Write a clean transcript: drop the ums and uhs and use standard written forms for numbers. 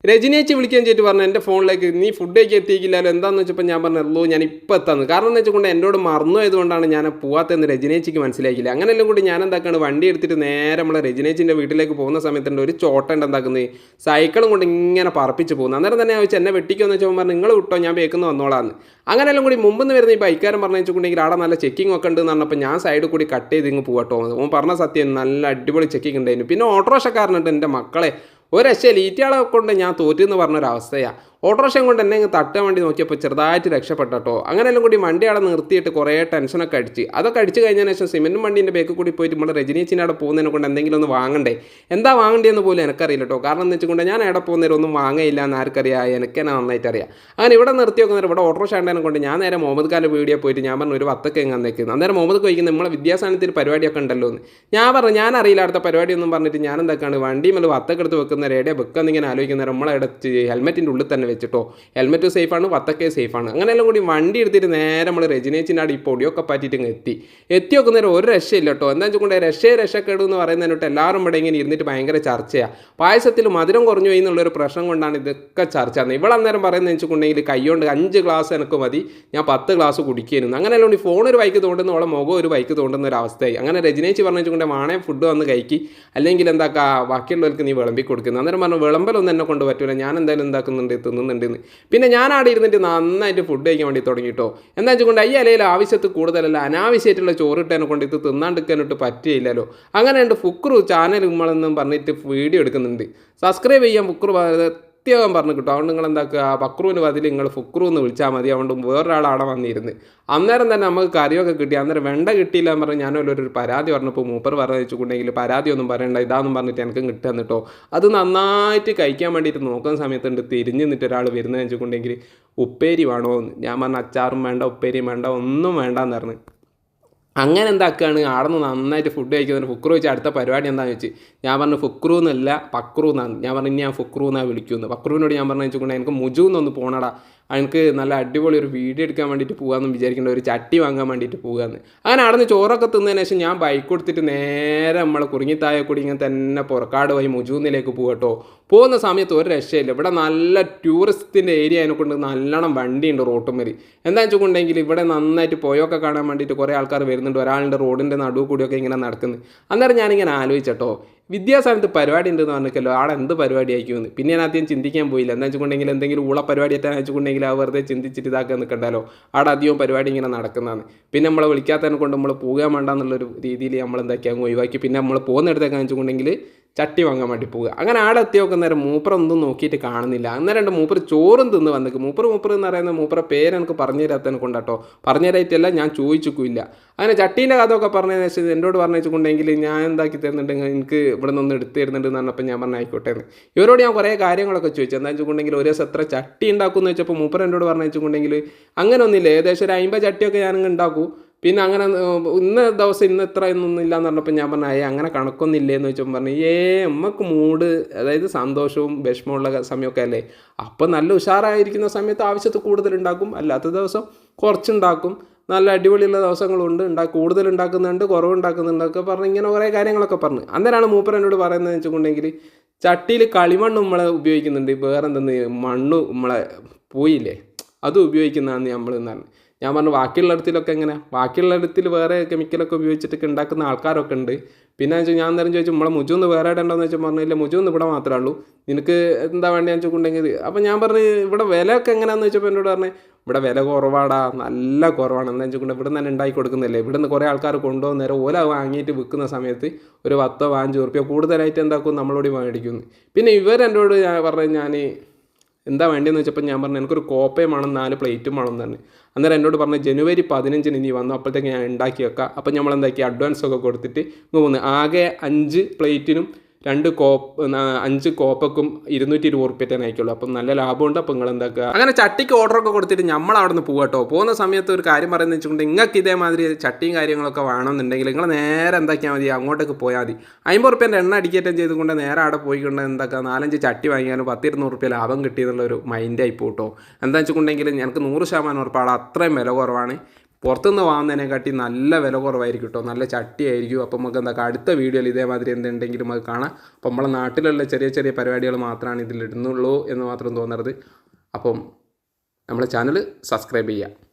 രജനിയേച്ചി വിളിക്കാൻ ചേച്ചി പറഞ്ഞു എൻ്റെ ഫോണിലേക്ക് നീ ഫുഡേക്ക് എത്തിക്കില്ലല്ലോ എന്താണെന്ന് വെച്ചപ്പോൾ ഞാൻ പറഞ്ഞല്ലോ ഞാൻ ഇപ്പോൾ എത്താന്ന് കാരണം എന്ന് വെച്ചുകൊണ്ട് എന്നോട് മറന്നു ആയതുകൊണ്ടാണ് ഞാൻ പോകാത്തതെന്ന് രജനിയേച്ചിക്ക് മനസ്സിലാക്കില്ല അങ്ങനെയെല്ലാം കൂടി ഞാൻ എന്താക്കാണ് വണ്ടി എടുത്തിട്ട് നേരെ നമ്മളെ രജനിയേച്ചിൻ്റെ വീട്ടിലേക്ക് പോകുന്ന സമയത്തുണ്ട് ഒരു ചോട്ടണ്ട് എന്താക്കുന്നത് സൈക്കിളും കൊണ്ട് ഇങ്ങനെ പറപ്പിച്ച് പോകുന്നു അന്നേരം തന്നെ ചോദിച്ചു എന്നെ വെട്ടിക്കുമെന്ന് വെച്ചാൽ പറഞ്ഞു നിങ്ങൾ വിട്ടോ ഞാൻ ബേക്കുന്ന വന്നോളാന്ന് അങ്ങനെയെല്ലാം കൂടി മുമ്പെന്ന് വരുന്ന ഈ ബൈക്കാരൻ പറഞ്ഞു വെച്ചിട്ടുണ്ടെങ്കിൽ അവിടെ നല്ല ചെക്കിംഗ് ഒക്കെ ഉണ്ട് എന്ന് പറഞ്ഞപ്പോൾ ഞാൻ സൈഡിൽ കൂടി കട്ട് ചെയ്ത് ഇങ്ങ് പോകട്ടോ ഓൻ പറഞ്ഞ സത്യം നല്ല അടിപൊളി ചെക്കിംഗ് ഉണ്ടായിരുന്നു പിന്നെ ഓട്ടോറിക്ഷക്കാരനുണ്ട് എൻ്റെ മക്കളെ ഒരു രക്ഷയില്ല ഈറ്റയാളെ കൊണ്ട് ഞാൻ തോറ്റെന്ന് പറഞ്ഞൊരവസ്ഥയാണ് ഓട്ടോറിക്ഷയും കൊണ്ട് എന്നെ തട്ടാൻ വേണ്ടി നോക്കിയപ്പോൾ ചെറുതായിട്ട് രക്ഷപ്പെട്ടോ അങ്ങനെയെല്ലാം കൂടി വണ്ടി അവിടെ നിർത്തിയിട്ട് കുറേ ടെൻഷനൊക്കെ അടിച്ച് അതൊക്കെ അടിച്ച് കഴിഞ്ഞതിന് ശേഷം സിമെൻറ്റും വണ്ടീൻ്റെ ബേക്കിൽ കൂടി പോയിട്ട് നമ്മൾ രജനീച്ചിൻ്റെ അവിടെ പോകുന്നതിനെ കൊണ്ട് എന്തെങ്കിലും ഒന്ന് വാങ്ങണ്ടേ എന്താ വാങ്ങേണ്ടതെന്ന് പോലും എനിക്കറിയില്ല കേട്ടോ കാരണം എന്ന് വെച്ചുകൊണ്ട് ഞാൻ അവിടെ പോകുന്നേരം ഒന്നും വാങ്ങയില്ല എന്ന് ആർക്കറിയാം എനിക്ക് തന്നെ നന്നായിട്ട് അറിയാം അങ്ങനെ ഇവിടെ നിർത്തി നോക്കുന്നേരം ഇവിടെ ഓട്ടോറിക്ഷ ഉണ്ടതിനെ കൊണ്ട് ഞാൻ നേരെ മുഹമ്മദ് ഖാൻ്റെ വീഡിയോ പോയിട്ട് ഞാൻ പറഞ്ഞു ഒരു വത്തൊക്കെ എങ്ങനെ നിൽക്കുന്നത് അന്നേരം മുഹമ്മദ് ചോദിക്കുന്നത് നമ്മളെ വിദ്യാസ്ഥാനത്തിൽ പരിപാടിയൊക്കെ ഉണ്ടല്ലോ എന്ന് ഞാൻ പറഞ്ഞു ഞാൻ അറിയില്ല അടുത്ത പരിപാടിയൊന്നും പറഞ്ഞിട്ട് ഞാൻ എന്താക്കാണ് വണ്ടി മേലെ വത്തൊക്കെ എടുത്ത് വെക്കുന്ന റേഡിയോ വെക്കാന്നിങ്ങനെ ആലോചിക്കുന്നേരം നമ്മളവിടെ ഹെൽമെറ്റിൻ്റെ ഉള്ളിൽ തന്നെ വെച്ചിട്ടോ ഹെൽമെറ്റ് സേഫാണ് വത്തക്കെ സേഫാണ് അങ്ങനെയെല്ലാം കൂടി വണ്ടി എടുത്തിട്ട് നേരെ നമ്മൾ രജനീച്ചിൻ്റെ ഈ പൊടിയൊക്കെ പറ്റിയിട്ട് എത്തി നോക്കുന്നേരം ഒരു രക്ഷയില്ല കേട്ടോ എന്താ വെച്ചുകൊണ്ട് രക്ഷക്കേട് എന്ന് പറയുന്നതിനോട്ട് എല്ലാവരും ഇവിടെ ഇങ്ങനെ ഇരുന്നിട്ട് ഭയങ്കര ചർച്ചയാണ് പായസത്തിൽ മധുരം കുറഞ്ഞു പോയി എന്നുള്ളൊരു പ്രശ്നം കൊണ്ടാണ് ഇതൊക്കെ ചർച്ച ഇവിടെ അന്നേരം പറയുന്നത് വെച്ചിട്ടുണ്ടെങ്കിൽ കൈകൊണ്ട് 5 ഗ്ലാസ് എനിക്ക് മതി ഞാൻ 10 ഗ്ലാസ് കുടിക്കുന്നു അങ്ങനെയല്ല ഈ ഫോൺ ഒരു ബൈക്ക് തോണ്ടുന്ന അവളെ മുഖം ഒരു ബൈക്ക് തോണ്ടുന്ന ഒരു അവസ്ഥയായി അങ്ങനെ രജനീച്ചി പറഞ്ഞു വെച്ചുകൊണ്ട് വാണേ ഫുഡ് വന്ന് കഴിക്കി അല്ലെങ്കിൽ എന്താക്കാ ബാക്കിയുള്ളവർക്ക് നീ വിളമ്പി കൊടുക്കുന്നത് അന്നേരം പറഞ്ഞു വിളമ്പലൊന്നും എന്നെ കൊണ്ട് പറ്റില്ല ഞാൻ എന്തായാലും എന്താക്കുന്നുണ്ട് തിന്നുന്നുണ്ടെന്ന് പിന്നെ ഞാൻ അവിടെ ഇരുന്നിട്ട് നന്നായിട്ട് ഫുഡ് കഴിക്കാൻ വേണ്ടി തുടങ്ങിയിട്ടോ എന്താ വെച്ചുകൊണ്ട് ഈ ഇലയിൽ ആവശ്യത്തിൽ കൂടുതലല്ല അനാവശ്യമായിട്ടുള്ള ചോറിട്ടതിനെ കൊണ്ട് ഇത് തിന്നാണ്ടിരിക്കാനിട്ട് പറ്റിയില്ലല്ലോ അങ്ങനെയുണ്ട് ഫുക്രു ചാനൽ നമ്മളെന്നും പറഞ്ഞിട്ട് വീഡിയോ എടുക്കുന്നുണ്ട് സബ്സ്ക്രൈബ് ചെയ്യാൻ ഫുക്രു പ്രത്യേകം പറഞ്ഞു കിട്ടും അതുകൊണ്ട് നിങ്ങൾ എന്താക്കുക ബക്രുവിന് ബതിൽ നിങ്ങൾ ഫുക്രു എന്ന് വിളിച്ചാൽ മതി അതുകൊണ്ട് വേറൊരാൾ അവിടെ വന്നിരുന്ന് അന്നേരം തന്നെ നമുക്ക് കറിയൊക്കെ കിട്ടി അന്നേരം വെണ്ട കിട്ടിയില്ല എന്ന് പറഞ്ഞ് ഞാനൊരു പരാതി പറഞ്ഞപ്പോൾ മൂപ്പർ പറഞ്ഞു വെച്ചിട്ടുണ്ടെങ്കിൽ പരാതി ഒന്നും പറയണ്ട ഇതാന്നും പറഞ്ഞിട്ട് എനിക്ക് കിട്ടുക എന്നിട്ടോ അത് നന്നായിട്ട് കഴിക്കാൻ വേണ്ടിയിട്ട് നോക്കുന്ന സമയത്തുണ്ട് തിരിഞ്ഞ് നിന്നിട്ട് ഒരാൾ വരുന്നത് വെച്ചിട്ടുണ്ടെങ്കിൽ ഉപ്പേരി വേണോ എന്ന് ഞാൻ പറഞ്ഞ അച്ചാറും വേണ്ട ഉപ്പേരിയും വേണ്ട ഒന്നും വേണ്ടെന്ന് പറഞ്ഞു അങ്ങനെ എന്താക്കുകയാണ് അവിടെ നിന്ന് നന്നായിട്ട് ഫുഡ് കഴിക്കുന്നതിന് ഫുക്രു വെച്ച് അടുത്ത പരിപാടി എന്താണെന്ന് വെച്ച് ഞാൻ പറഞ്ഞു ഫുക്രു എന്നല്ല പക്രു എന്നാണ് ഞാൻ പറഞ്ഞു ഇനി ഞാൻ ഫുക്രു എന്നാണ് വിളിക്കുന്നത് പക്രുവിനോട് ഞാൻ പറഞ്ഞു വെച്ചിട്ടുണ്ടെങ്കിൽ എനിക്ക് മുജു എന്നൊന്ന് പോകണടാ എനിക്ക് നല്ല അടിപൊളി ഒരു വീഡിയോ എടുക്കാൻ വേണ്ടിയിട്ട് പോകാമെന്ന് വിചാരിക്കേണ്ട ഒരു ചട്ടി വാങ്ങാൻ വേണ്ടിയിട്ട് പോകാമെന്ന് അങ്ങനെ അവിടെ നിന്ന് ചോറൊക്കെ തിന്നതിന് ശേഷം ഞാൻ ബൈക്ക് കൊടുത്തിട്ട് നേരെ നമ്മളെ കുറുങ്ങിത്തായ കൂടി ഇങ്ങനെ തന്നെ പുറക്കാട് വഴി മുജൂന്നിലേക്ക് പോകട്ടോ പോകുന്ന സമയത്ത് ഒരു രക്ഷയില്ല ഇവിടെ നല്ല ടൂറിസ്റ്റിൻ്റെ ഏരിയ അതിനെക്കൊണ്ട് നല്ലോണം വണ്ടിയുണ്ട് റോട്ടുമേരി എന്താണെന്ന് വെച്ചിട്ടുണ്ടെങ്കിൽ ഇവിടെ നന്നായിട്ട് പോയൊക്കെ കാണാൻ വേണ്ടിയിട്ട് കുറേ ആൾക്കാർ വരുന്നുണ്ട് ഒരാളുടെ റോഡിൻ്റെ നടുവ് കൂടിയൊക്കെ ഇങ്ങനെ നടക്കുന്നത് അന്നേരം ഞാനിങ്ങനെ ആലോചിച്ചട്ടോ വിദ്യാസ്ഥാനത്ത് പരിപാടി ഉണ്ടെന്ന് പറഞ്ഞിട്ടല്ലോ അവിടെ എന്ത് പരിപാടി ആയിരിക്കുമെന്ന് പിന്നെ ഞാൻ ആദ്യം ചിന്തിക്കാൻ പോയില്ല എന്താ വെച്ചിട്ടുണ്ടെങ്കിൽ എന്തെങ്കിലും ഊള പരിപാടി എത്താൻ വെച്ചിട്ടുണ്ടെങ്കിൽ ആ വെറുതെ ചിന്തിച്ചിട്ട് ഇതാക്കാൻ നിൽക്കണ്ടല്ലോ അവിടെ അധികവും പരിപാടി ഇങ്ങനെ നടക്കുന്നതാണ് പിന്നെ നമ്മളെ വിളിക്കാത്തതിനെ കൊണ്ട് നമ്മൾ പോകാൻ വേണ്ട എന്നുള്ളൊരു രീതിയിൽ നമ്മൾ എന്താക്കിയാൽ ഒഴിവാക്കി പിന്നെ നമ്മൾ പോകുന്നിടത്തേക്കാന്ന് വെച്ചിട്ടുണ്ടെങ്കിൽ ചട്ടി വാങ്ങാൻ വേണ്ടി പോവുക അങ്ങനെ ആടെ എത്തി നോക്കുന്നേരം മൂപ്പറൊന്നും നോക്കിയിട്ട് കാണുന്നില്ല അന്നേരം മൂപ്പർ ചോറും തിന്ന് വന്നിക്ക് മൂപ്പർ എന്ന് പറയുന്ന മൂപ്പറെ പേര് എനിക്ക് പറഞ്ഞു തരാത്തതിനെ കൊണ്ടാട്ടോ പറഞ്ഞു തരായിട്ടല്ല ഞാൻ ചോദിച്ചിട്ടില്ല അങ്ങനെ ചട്ടീൻ്റെ കഥയൊക്കെ പറഞ്ഞതിന് ശേഷം എന്നോട് പറഞ്ഞു വെച്ചിട്ടുണ്ടെങ്കിൽ ഞാൻ എന്താക്കി തരുന്നുണ്ടെങ്കിൽ എനിക്ക് ഇവിടെ നിന്ന് എടുത്ത് തരുന്നുണ്ട് എന്ന് പറഞ്ഞപ്പോൾ ഞാൻ പറഞ്ഞു ആയിക്കോട്ടെ എന്ന് ഇവരോട് ഞാൻ കുറേ കാര്യങ്ങളൊക്കെ ചോദിച്ചു എന്താ വെച്ചിട്ടുണ്ടെങ്കിൽ ഒരു ദിവസം എത്ര ചട്ടി ഉണ്ടാക്കുമെന്ന് വെച്ചപ്പോൾ മൂപ്പർ എന്നോട് പറഞ്ഞു വെച്ചിട്ടുണ്ടെങ്കിൽ അങ്ങനെ ഒന്നുമില്ല ഏകദേശം ഒരു 50 ചട്ടിയൊക്കെ ഞാനങ്ങ് ഉണ്ടാക്കും പിന്നെ അങ്ങനെ ഇന്ന ദിവസം ഇന്ന് ഇത്ര എന്നൊന്നും ഇല്ലയെന്ന് പറഞ്ഞപ്പോൾ ഞാൻ പറഞ്ഞു അങ്ങനെ കണക്കൊന്നും ഇല്ലേന്ന് വെച്ചപ്പോൾ പറഞ്ഞു നമുക്ക് മൂഡ് അതായത് സന്തോഷവും വിഷമമുള്ള സമയമൊക്കെ അല്ലേ അപ്പം നല്ല ഉഷാറായിരിക്കുന്ന സമയത്ത് ആവശ്യത്തിൽ കൂടുതലുണ്ടാക്കും അല്ലാത്ത ദിവസം കുറച്ചുണ്ടാക്കും നല്ല അടിപൊളിയുള്ള ദിവസങ്ങളുണ്ട് കൂടുതൽ ഉണ്ടാക്കുന്നുണ്ട് കുറവുണ്ടാക്കുന്നുണ്ടൊക്കെ പറഞ്ഞ് ഇങ്ങനെ കുറേ കാര്യങ്ങളൊക്കെ പറഞ്ഞു അന്നേരമാണ് മൂപ്പർ എന്നോട് പറയുന്നത് വെച്ചിട്ടുണ്ടെങ്കിൽ ചട്ടിയിൽ കളിമണ്ണ് നമ്മളെ ഉപയോഗിക്കുന്നുണ്ട് വേറെ എന്തെന്ന് മണ്ണ് നമ്മളെ പോയില്ലേ അത് ഉപയോഗിക്കുന്നതാണ് നമ്മൾ എന്നാണ് ഞാൻ പറഞ്ഞു ബാക്കിയുള്ളിടത്തിലൊക്കെ എങ്ങനെ ബാക്കിയുള്ളിടത്തിൽ വേറെ കെമിക്കലൊക്കെ ഉപയോഗിച്ചിട്ടൊക്കെ ഉണ്ടാക്കുന്ന ആൾക്കാരൊക്കെ ഉണ്ട് പിന്നെ വെച്ചാൽ ഞാൻ നേരം ചോദിച്ചു നമ്മളെ മുജൂന്ന് വേറെ ഇടേണ്ടതെന്ന് വെച്ചാൽ പറഞ്ഞില്ല മുജൂന്ന് ഇവിടെ മാത്രമേ ഉള്ളൂ നിനക്ക് എന്താ വേണ്ടതെന്ന് വെച്ചിട്ടുണ്ടെങ്കിൽ അപ്പോൾ ഞാൻ പറഞ്ഞു ഇവിടെ വിലയൊക്കെ എങ്ങനെയാണെന്ന് വെച്ചപ്പോൾ എന്നോട് പറഞ്ഞു ഇവിടെ വില കുറവാടാ നല്ല കുറവാണ് എന്താ വെച്ചിട്ടുണ്ടെങ്കിൽ ഇവിടെ തന്നെ ഉണ്ടാക്കി കൊടുക്കുന്നില്ലേ ഇവിടെ നിന്ന് കുറേ ആൾക്കാർ കൊണ്ടുപോകുന്ന നേരം ഓല വാങ്ങിയിട്ട് വിൽക്കുന്ന സമയത്ത് ഒരു 10-15 ഉറുപ്പ്യ കൂടുതലായിട്ട് എന്താക്കും നമ്മളോട് മേടിക്കുന്നു പിന്നെ ഇവരെന്നോട് ഞാൻ പറഞ്ഞു ഞാൻ എന്താ വേണ്ടിയെന്ന് വെച്ചപ്പോൾ ഞാൻ പറഞ്ഞു എനിക്കൊരു കോപ്പയും വേണം 4 പ്ലേറ്റും വേണം തന്നെ അന്നേരം എന്നോട് പറഞ്ഞു ജനുവരി 15-ന് നീ വന്നു അപ്പോഴത്തേക്ക് ഞാൻ ഉണ്ടാക്കി വെക്കാം അപ്പോൾ നമ്മൾ എന്താക്കി അഡ്വാൻസ് ഒക്കെ കൊടുത്തിട്ട് പോകുന്നു ആകെ 5 പ്ലേറ്റിനും 5 കോപ്പക്കും 220 ഉറുപ്പ്യറ്റേ അയക്കുള്ളൂ അപ്പം നല്ല ലാഭമുണ്ട് അപ്പം നിങ്ങൾ എന്താക്കുക അങ്ങനെ ചട്ടിക്ക് ഓർഡറൊക്കെ കൊടുത്തിട്ട് നമ്മൾ അവിടെ നിന്ന് പോകട്ടോ പോകുന്ന സമയത്ത് ഒരു കാര്യം പറയുന്നത് വെച്ചിട്ടുണ്ടെങ്കിൽ നിങ്ങൾക്ക് ഇതേമാതിരി ചട്ടിയും കാര്യങ്ങളൊക്കെ വേണമെന്നുണ്ടെങ്കിൽ നിങ്ങൾ നേരെ എന്താക്കിയാൽ മതി അങ്ങോട്ടേക്ക് പോയാൽ മതി 50 ഉറുപ്പ്യൻ്റെ എണ്ണ അടിക്കറ്റം ചെയ്തുകൊണ്ട് നേരെ അവിടെ പോയിക്കൊണ്ട് എന്താക്കുക 4-5 ചട്ടി വാങ്ങിയാലും 10-200 ഉറുപ്പ്യ ലാഭം കിട്ടിയെന്നുള്ളൊരു മൈൻഡായി പോട്ടോ എന്താ വെച്ചിട്ടുണ്ടെങ്കിൽ ഞങ്ങൾക്ക് 100% ഉറപ്പാണ് അത്രയും വില കുറവാണ് പുറത്തുനിന്ന് വാങ്ങുന്നതിനെക്കാട്ടി നല്ല വില കുറവായിരിക്കും കേട്ടോ, നല്ല ചട്ടിയായിരിക്കും. അപ്പം നമുക്ക് എന്താ അടുത്ത വീഡിയോയിൽ ഇതേമാതിരി എന്തുണ്ടെങ്കിലും അത് കാണാം. അപ്പം നമ്മളെ നാട്ടിലുള്ള ചെറിയ ചെറിയ പരിപാടികൾ മാത്രമാണ് ഇതിലിടുന്നുള്ളൂ എന്ന് മാത്രം തോന്നരുത്. അപ്പം നമ്മളെ ചാനൽ സബ്സ്ക്രൈബ് ചെയ്യുക.